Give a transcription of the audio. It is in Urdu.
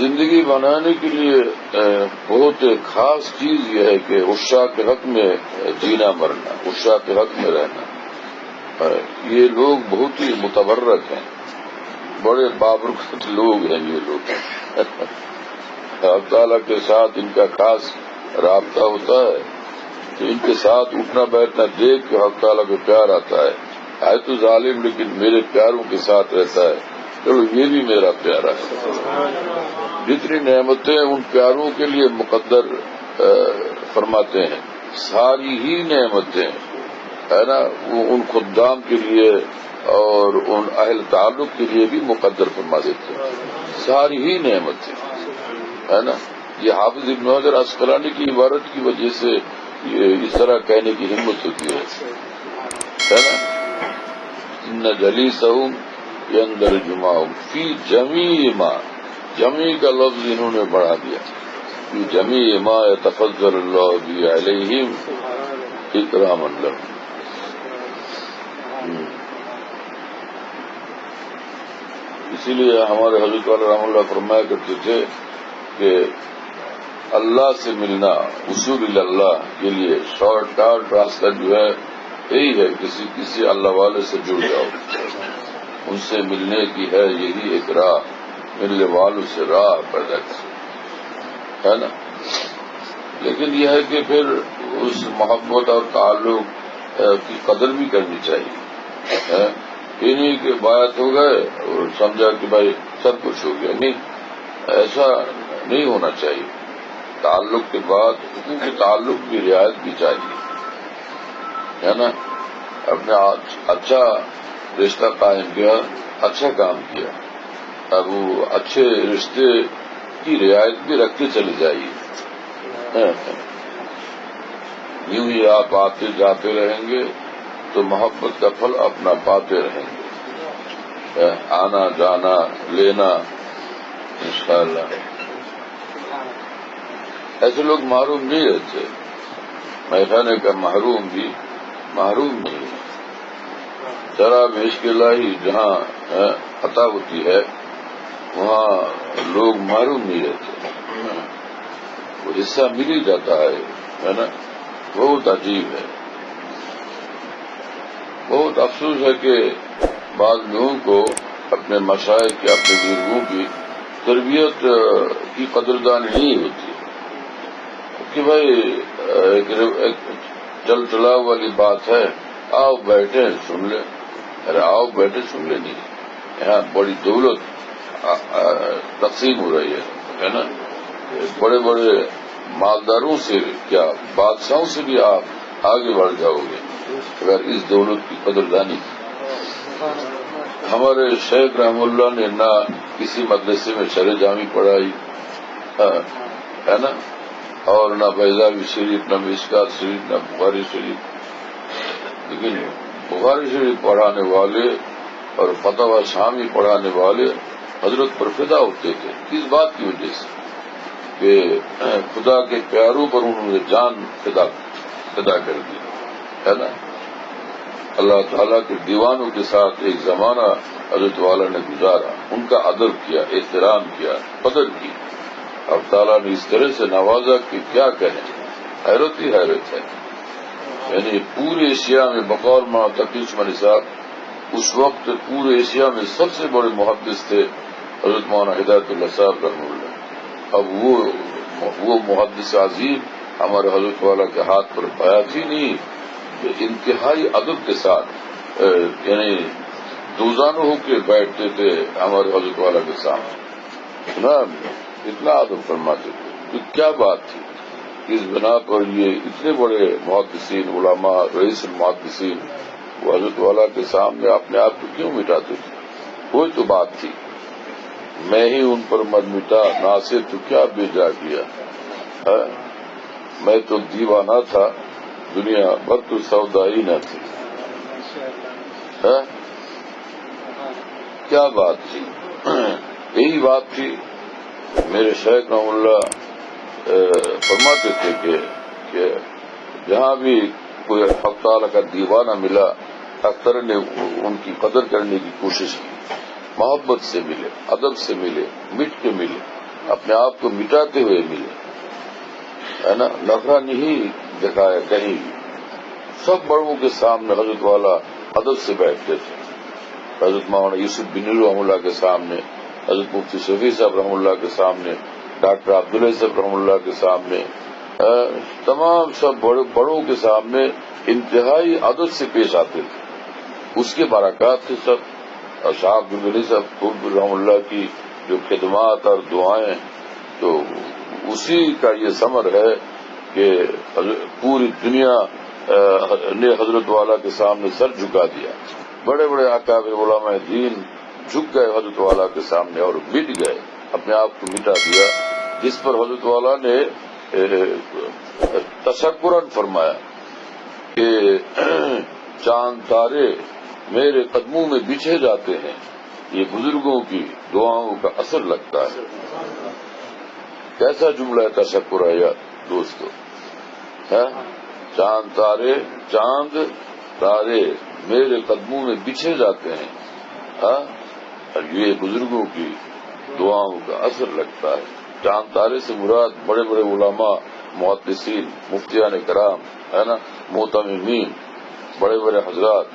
زندگی بنانے کے لیے بہت خاص چیز یہ ہے کہ عشاق کے حق میں جینا مرنا، عشاق کے حق میں رہنا۔ یہ لوگ بہت ہی متبرک ہیں، بڑے بابرکت لوگ ہیں یہ لوگ۔ اللہ تعالیٰ کے ساتھ ان کا خاص رابطہ ہوتا ہے، تو ان کے ساتھ اٹھنا بیٹھنا دیکھ کے اللہ تعالیٰ کو پیار آتا ہے تو ظالم لیکن میرے پیاروں کے ساتھ رہتا ہے، چلو یہ بھی میرا پیارا ہے۔ جتنی نعمتیں ان پیاروں کے لیے مقدر فرماتے ہیں، ساری ہی نعمتیں ہے نا وہ ان خدام کے لیے اور ان اہل تعلق کے لیے بھی مقدر فرما دیتے ہیں، ساری ہی نعمتیں ہے نا۔ یہ حافظ ابن حجر عسقلانی کی عبارت کی وجہ سے یہ اس طرح کہنے کی ہمت ہوتی ہے نا۔ ان جلیسہم یندرجمہم فی جمیع ما، جمیع کا لفظ انہوں نے بڑھا دیا، فی جمیع ما یتفضل اللہ بہ علیہم اکراما لہم۔ اسی لیے ہمارے حضرت والا رحمہ اللہ فرمایا کرتے تھے کہ اللہ سے ملنا وصول اللہ کے لیے شارٹ کٹ راستہ جو ہے یہی ہے، کسی اللہ والے سے جڑ جاؤ، ان سے ملنے کی ہے یہی ایک راہ، ملنے والوں سے راہ پیدا کر، ہے نا۔ لیکن یہ ہے کہ پھر اس محبت اور تعلق کی قدر بھی کرنی چاہیے، انہیں کے بات ہو گئے اور سمجھا کہ بھائی سب کچھ ہو گیا، نہیں، ایسا نہیں ہونا چاہیے۔ تعلق کے بعد حقوق کے تعلق کی رعایت بھی چاہیے، ہے نا۔ اپنے اچھا رشتہ قائم کیا، اچھا کام کیا، اب وہ اچھے رشتے کی رعایت بھی رکھتے چلے جائیے۔ یوں ہی آپ آتے جاتے رہیں گے تو محبت کا پھل اپنا پاتے رہیں گے، آنا جانا لینا انشاءاللہ۔ ایسے لوگ محروم نہیں رہتے، میں کہنے کا محروم بھی محروم نہیں ہے۔ ذرا عشق الہی جہاں عطا ہوتی ہے وہاں لوگ محروم نہیں رہتے، وہ حصہ مل ہی جاتا ہے نا۔ بہت عجیب ہے، بہت افسوس ہے کہ بعض لوگوں کو اپنے مشائخ کے اپنے بزرگوں کی تربیت کی قدردانی نہیں ہوتی کہ بھائی ایک چل چلاؤ والی بات ہے، آؤ بیٹھے سن لیں، ارے آؤ بیٹھے سن لیں، نہیں، یہاں بڑی دولت تقسیم ہو رہی ہے نا۔ بڑے بڑے مالداروں سے کیا بادشاہوں سے بھی آپ آگے بڑھ جاؤ گے اگر اس دولت کی قدردانی کی۔ ہمارے شیخ رحم اللہ نے نہ کسی مدرسے میں شرع جامی پڑھائی ہے نا، اور نہ بیضاوی شریف، نہ مشکات شریف، نہ بخاری شریف، لیکن بخاری شریف پڑھانے والے اور فتویٰ شامی پڑھانے والے حضرت پر فدا ہوتے تھے۔ کس بات کی وجہ سے کہ خدا کے پیاروں پر انہوں نے جان فدا کر دی، ہے نا۔ اللہ تعالیٰ کے دیوانوں کے ساتھ ایک زمانہ حضرت والا نے گزارا، ان کا ادب کیا، احترام کیا، قدر کی۔ اب تعالیٰ نے اس طرح سے نوازا کہ کیا کہیں، حیرت ہی حیرت ہے۔ یعنی پورے ایشیا میں بقول تقی عثمانی صاحب اس وقت پورے ایشیا میں سب سے بڑے محدث تھے حضرت مولانا ہدایت اللہ صاحب رحمہ اللہ۔ اب وہ محدث عظیم ہمارے حضرت والا کے ہاتھ پر بیعت ہی نہیں، کہ انتہائی ادب کے ساتھ یعنی دوزانوں ہو کے بیٹھتے تھے ہمارے حضرت والا کے سامنے، اتنا ادب فرماتے تھے۔ تو کیا بات تھی، اس بنا پر یہ اتنے بڑے محدثین علماء رئیس المحدثین وہ حضرت والا کے سامنے اپنے آپ کو کیوں مٹاتے تھے؟ کوئی تو بات تھی، میں ہی ان پر مت مٹا، ناصر تو کیا بھیجا کیا، میں تو دیوانہ تھا، دنیا بھر تو سودائی نہ تھی۔ کیا بات تھی، یہی بات تھی۔ میرے شیخ رحمہ اللہ فرماتے تھے کہ جہاں بھی کوئی حق تعالیٰ کا دیوانہ ملا، اکثر نے ان کی قدر کرنے کی کوشش کی، محبت سے ملے، ادب سے ملے، مٹ کے ملے، اپنے آپ کو مٹاتے ہوئے ملے، ہے نا، نخرہ نہیں دکھایا کہیں بھی. سب بڑوں کے سامنے حضرت والا ادب سے بیٹھتے تھے. حضرت مولانا یوسف بن نور رحمہ اللہ کے سامنے، حضرت مفتی شفیع صاحب رحمہ اللہ کے سامنے، ڈاکٹر عبداللہ صاحب رحمہ اللہ کے سامنے، تمام سب بڑوں کے سامنے انتہائی ادب سے پیش آتے تھے. اس کے برکات تھے سب. اور شاہ عبدالغنی صاحب رحمہ اللہ کی جو خدمات اور دعائیں، تو اسی کا یہ ثمر ہے کہ پوری دنیا نے حضرت والا کے سامنے سر جھکا دیا. بڑے بڑے اکابر علماء دین جھک گئے حضرت والا کے سامنے اور مٹ گئے، اپنے آپ کو مٹا دیا. جس پر حضرت والا نے تشکراً فرمایا کہ چاند تارے میرے قدموں میں بچھے جاتے ہیں، یہ بزرگوں کی دعاؤں کا اثر لگتا ہے. کیسا جملہ ہے، تشکر ہے یار دوستو. چاند تارے میرے قدموں میں بچھے جاتے ہیں، اور یہ بزرگوں کی دعاؤں کا اثر لگتا ہے. چاند تارے سے مراد بڑے بڑے علماء، محدثین، مفتیان کرام، ہے نا، معتممین، بڑے بڑے حضرات